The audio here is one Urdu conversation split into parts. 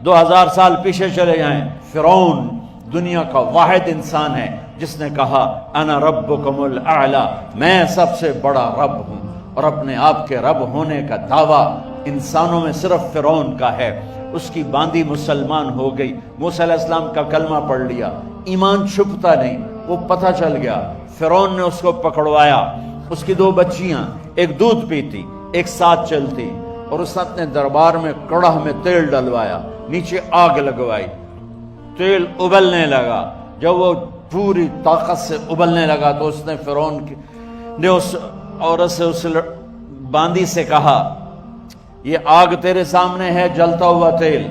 2000 سال پیچھے چلے جائیں، فرعون دنیا کا واحد انسان ہے جس نے کہا انا ربکم الاعلی، میں سب سے بڑا رب ہوں، اور اپنے آپ کے رب ہونے کا دعویٰ انسانوں میں صرف فرعون کا ہے۔ اس کی باندی مسلمان ہو گئی، موسیٰ علیہ السلام کا کلمہ پڑھ لیا، ایمان چھپتا نہیں، وہ پتہ چل گیا۔ فرعون نے اس کو پکڑوایا، اس کی 2 بچیاں، ایک دودھ پیتی ایک ساتھ چلتی، اور اس نے اپنے دربار میں کڑاہ میں تیل ڈلوایا، نیچے آگ لگوائی، تیل ابلنے لگا۔ جب وہ پوری طاقت سے ابلنے لگا تو اس نے فرعون نے اس عورت سے، اس باندی سے کہا یہ آگ تیرے سامنے ہے، جلتا ہوا تیل،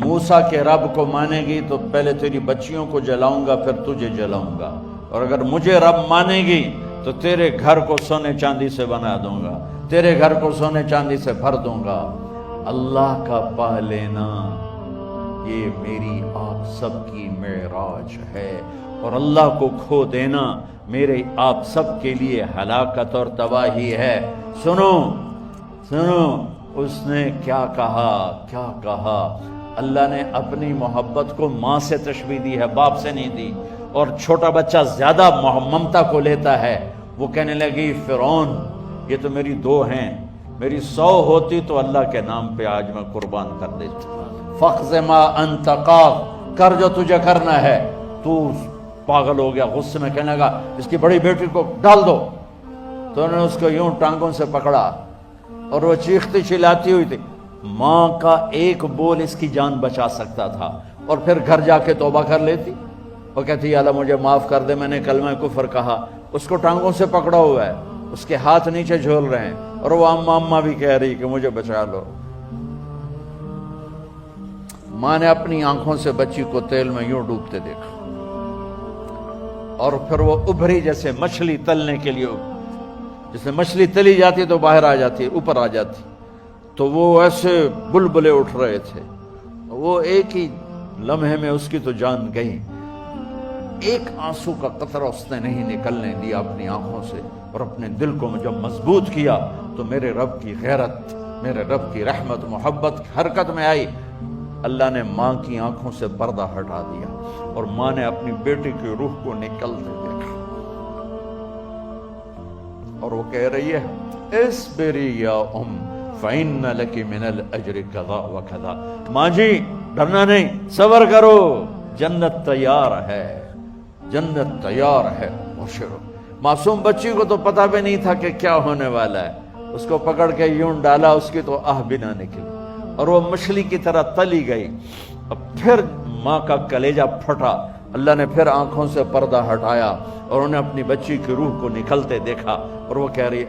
موسیٰ کے رب کو مانے گی تو پہلے تیری بچیوں کو جلاؤں گا، پھر تجھے جلاؤں گا، اور اگر مجھے رب مانے گی تو تیرے گھر کو سونے چاندی سے بنا دوں گا، تیرے گھر کو سونے چاندی سے بھر دوں گا۔ اللہ کا پا لینا یہ میری آپ سب کی معراج ہے، اور اللہ کو کھو دینا میرے آپ سب کے لیے ہلاکت اور تباہی ہے۔ سنو سنو، اس نے کیا کہا؟ اللہ نے اپنی محبت کو ماں سے تشبیہ دی ہے، باپ سے نہیں دی، اور چھوٹا بچہ زیادہ ممتا کو لیتا ہے۔ وہ کہنے لگی فرعون یہ تو میری 2 ہیں، میری 100 ہوتی تو اللہ کے نام پہ آج میں قربان کر دیتی۔ فَقْضِ مَا أَنْتَ قَاضٍ، کر جو تجھے کرنا ہے۔ تو پاگل ہو گیا، غصے میں کہنے لگا اس کی بڑی بیٹی کو ڈال دو۔ تو انہوں نے اس کو یوں ٹانگوں سے پکڑا اور وہ چیختی چلاتی ہوئی تھی۔ ماں کا ایک بول اس کی جان بچا سکتا تھا، اور پھر گھر جا کے توبہ کر لیتی، وہ کہتی یا اللہ مجھے معاف کر دے، میں نے کلمہ کفر کہا۔ اس کو ٹانگوں سے پکڑا ہوا ہے، اس کے ہاتھ نیچے جھول رہے ہیں، اور وہ اماں بھی کہہ رہی کہ مجھے بچا لو۔ ماں نے اپنی آنکھوں سے بچی کو تیل میں یوں ڈوبتے دیکھا، اور پھر وہ ابھری جیسے مچھلی تلنے کے لیے، جیسے مچھلی تلی جاتی تو باہر آ جاتی، اوپر آ جاتی، تو وہ ایسے بلبلے اٹھ رہے تھے۔ وہ ایک ہی لمحے میں اس کی تو جان گئی، ایک آنسو کا قطرہ اس نے نہیں نکلنے دیا اپنی آنکھوں سے، اور اپنے دل کو جب مضبوط کیا تو میرے رب کی غیرت، میرے رب کی رحمت محبت حرکت میں آئی۔ اللہ نے ماں کی آنکھوں سے پردہ ہٹا دیا، اور ماں نے اپنی بیٹی کی روح کو نکلتے دیکھا، اور وہ کہہ رہی ہے اصبری یا ام فإن لک من الأجر کذا وکذا، ماں جی ڈرنا نہیں، صبر کرو، جنت تیار ہے، جنت تیار ہے۔ معصوم بچی کو تو پتہ بھی نہیں تھا کہ کیا ہونے والا ہے، اس کو پکڑ کے یوں ڈالا، اس کی تو آہ بھی نہ نکلی، اور وہ مچھلی کی طرح تلی گئی۔ اب پھر ماں کا کلیجہ پھٹا، اللہ نے پھر آنکھوں سے پردہ ہٹایا، اور انہیں اپنی بچی کی روح کو نکلتے دیکھا، اور وہ کہہ رہی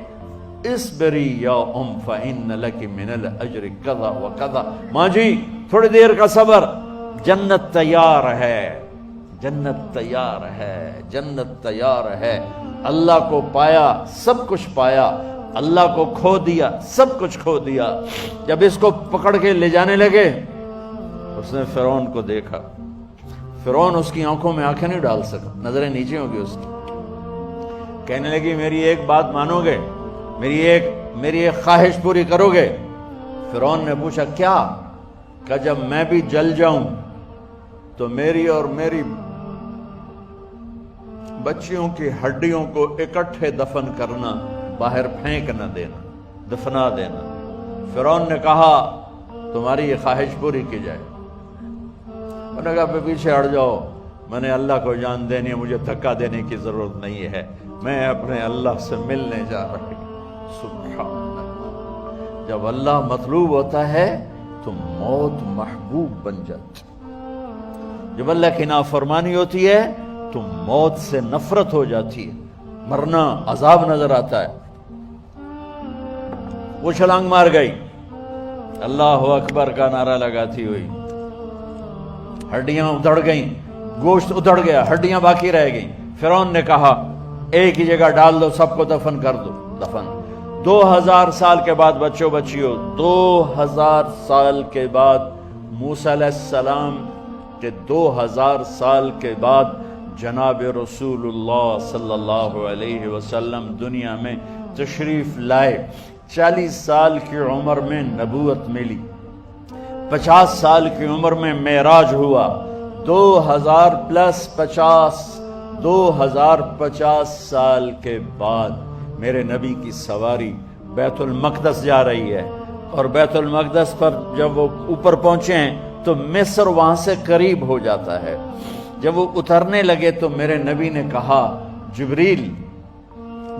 اصبری یا ام فإن لک من الأجر کذا وکذا، ماں جی تھوڑی دیر کا صبر، جنت تیار ہے، جنت تیار ہے، جنت تیار ہے۔ اللہ کو پایا سب کچھ پایا، اللہ کو کھو دیا سب کچھ کھو دیا۔ جب اس کو پکڑ کے لے جانے لگے، اس نے فرعون کو دیکھا، فرعون اس کی آنکھوں میں آنکھیں نہیں ڈال سکا، نظریں نیچے ہوگی اس کی۔ کہنے لگی میری ایک بات مانو گے، میری ایک خواہش پوری کرو گے؟ فرعون نے پوچھا کیا؟ کہ جب میں بھی جل جاؤں تو میری اور میری بچیوں کی ہڈیوں کو اکٹھے دفن کرنا، باہر پھینک نہ دینا، دفنا دینا۔ فرعون نے کہا تمہاری یہ خواہش پوری کی جائے۔ انہوں نے کہا پیچھے ہٹ جاؤ، میں نے اللہ کو جان دینی ہے، مجھے دھکا دینے کی ضرورت نہیں ہے، میں اپنے اللہ سے ملنے جا رہی ہوں۔ سبحان اللہ، جب اللہ مطلوب ہوتا ہے تو موت محبوب بن جاتی، جب اللہ کی نافرمانی ہوتی ہے تو موت سے نفرت ہو جاتی ہے، مرنا عذاب نظر آتا ہے۔ وہ چھلانگ مار گئی، اللہ اکبر کا نعرہ لگاتی ہوئی، ہڈیاں ادھڑ گئیں، گوشت ادھڑ گیا، ہڈیاں باقی رہ گئیں۔ فرعون نے کہا ایک ہی جگہ ڈال دو، سب کو دفن کر دو۔ دفن 2000 سال کے بعد، بچوں بچیوں 2000 سال کے بعد، موسیٰ علیہ السلام کے 2000 سال کے بعد جناب رسول اللہ صلی اللہ علیہ وسلم دنیا میں تشریف لائے۔ 40 سال کی عمر میں نبوت ملی، 50 سال کی عمر میں معراج ہوا، 2050 سال کے بعد میرے نبی کی سواری بیت المقدس جا رہی ہے، اور بیت المقدس پر جب وہ اوپر پہنچے ہیں تو مصر وہاں سے قریب ہو جاتا ہے۔ جب وہ اترنے لگے تو میرے نبی نے کہا، جبریل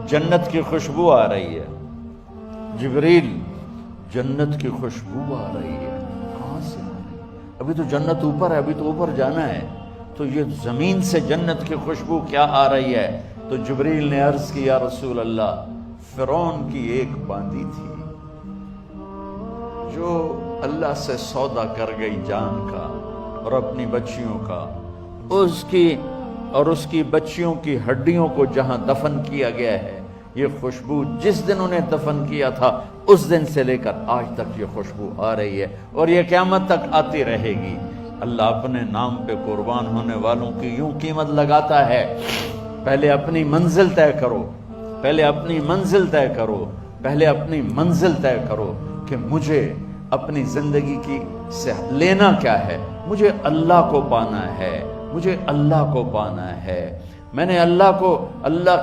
جنت کی خوشبو آ رہی ہے، جبریل جنت کی خوشبو آ رہی ہے۔ کہاں سے آ رہی ہے؟ ابھی تو جنت اوپر ہے، ابھی تو اوپر جانا ہے، تو یہ زمین سے جنت کی خوشبو کیا آ رہی ہے؟ تو جبریل نے عرض کی، یا رسول اللہ، فرعون کی ایک باندی تھی جو اللہ سے سودا کر گئی جان کا اور اپنی بچیوں کا، اس کی بچیوں کی ہڈیوں کو جہاں دفن کیا گیا ہے، یہ خوشبو جس دن انہیں دفن کیا تھا اس دن سے لے کر آج تک یہ خوشبو آ رہی ہے، اور یہ قیامت تک آتی رہے گی۔ اللہ اپنے نام پہ قربان ہونے والوں کی یوں قیمت لگاتا ہے، پہلے اپنی منزل طے کرو، پہلے اپنی منزل طے کرو، پہلے اپنی منزل طے کرو کہ مجھے اپنی زندگی کی سے لینا کیا ہے۔ مجھے اللہ کو پانا ہے، مجھے اللہ کو پانا ہے۔ میں نے اللہ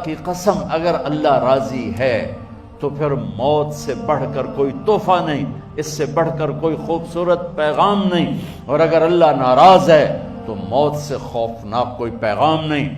کی قسم، اگر اللہ راضی ہے تو پھر موت سے بڑھ کر کوئی تحفہ نہیں، اس سے بڑھ کر کوئی خوبصورت پیغام نہیں، اور اگر اللہ ناراض ہے تو موت سے خوفناک کوئی پیغام نہیں۔